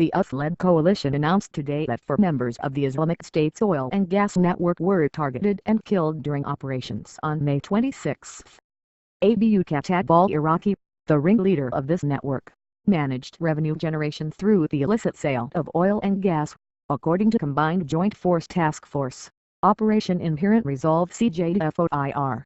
The US-led coalition announced today that 4 members of the Islamic State's oil and gas network were targeted and killed during operations on May 26. Abu Khattab al-Iraqi, the ringleader of this network, managed revenue generation through the illicit sale of oil and gas, according to Combined Joint Force Task Force, Operation Inherent Resolve CJFOIR.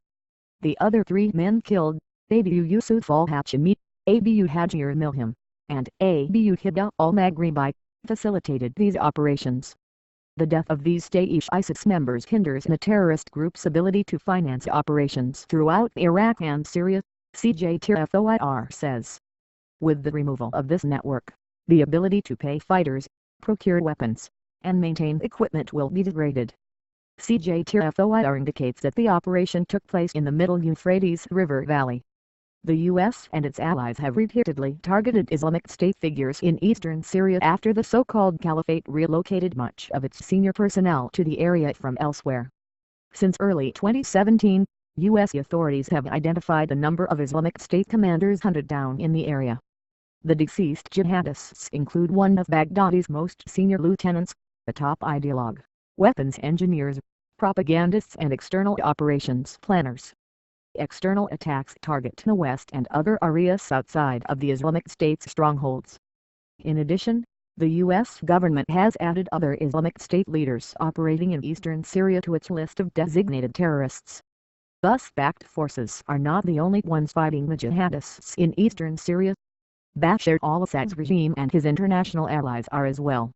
The other 3 men killed, Abu Yusuf al-Hashimi, Abu Hajir Milham, and Abu Hidda al-Maghribi, facilitated these operations. The death of these Daesh ISIS members hinders the terrorist group's ability to finance operations throughout Iraq and Syria, CJTFOIR says. With the removal of this network, the ability to pay fighters, procure weapons, and maintain equipment will be degraded. CJTFOIR indicates that the operation took place in the Middle Euphrates River Valley. The U.S. and its allies have repeatedly targeted Islamic State figures in eastern Syria after the so-called Caliphate relocated much of its senior personnel to the area from elsewhere. Since early 2017, U.S. authorities have identified a number of Islamic State commanders hunted down in the area. The deceased jihadists include one of Baghdadi's most senior lieutenants, the top ideologue, weapons engineers, propagandists and external operations planners. External attacks target the West and other areas outside of the Islamic State's strongholds. In addition, the U.S. government has added other Islamic State leaders operating in eastern Syria to its list of designated terrorists. US-backed forces are not the only ones fighting the jihadists in eastern Syria. Bashar al-Assad's regime and his international allies are as well.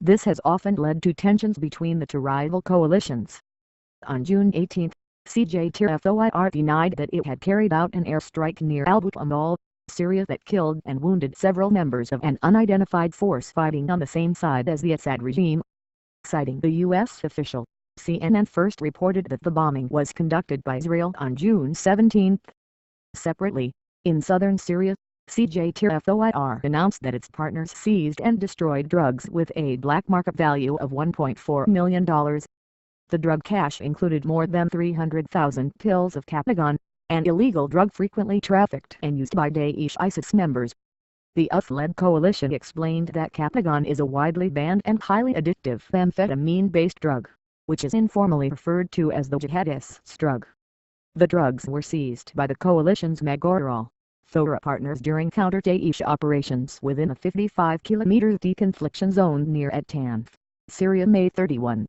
This has often led to tensions between the two rival coalitions. On June 18, CJTFOIR denied that it had carried out an airstrike near Al-But'amal, Syria that killed and wounded several members of an unidentified force fighting on the same side as the Assad regime. Citing the U.S. official, CNN first reported that the bombing was conducted by Israel on June 17. Separately, in southern Syria, CJTFOIR announced that its partners seized and destroyed drugs with a black market value of $1.4 million. The drug cache included more than 300,000 pills of Captagon, an illegal drug frequently trafficked and used by Daesh ISIS members. The US-led coalition explained that Captagon is a widely banned and highly addictive amphetamine-based drug, which is informally referred to as the jihadists' drug. The drugs were seized by the coalition's Maghoral, Thora partners during counter-Daesh operations within a 55 km deconfliction zone near At Tanf, Syria May 31.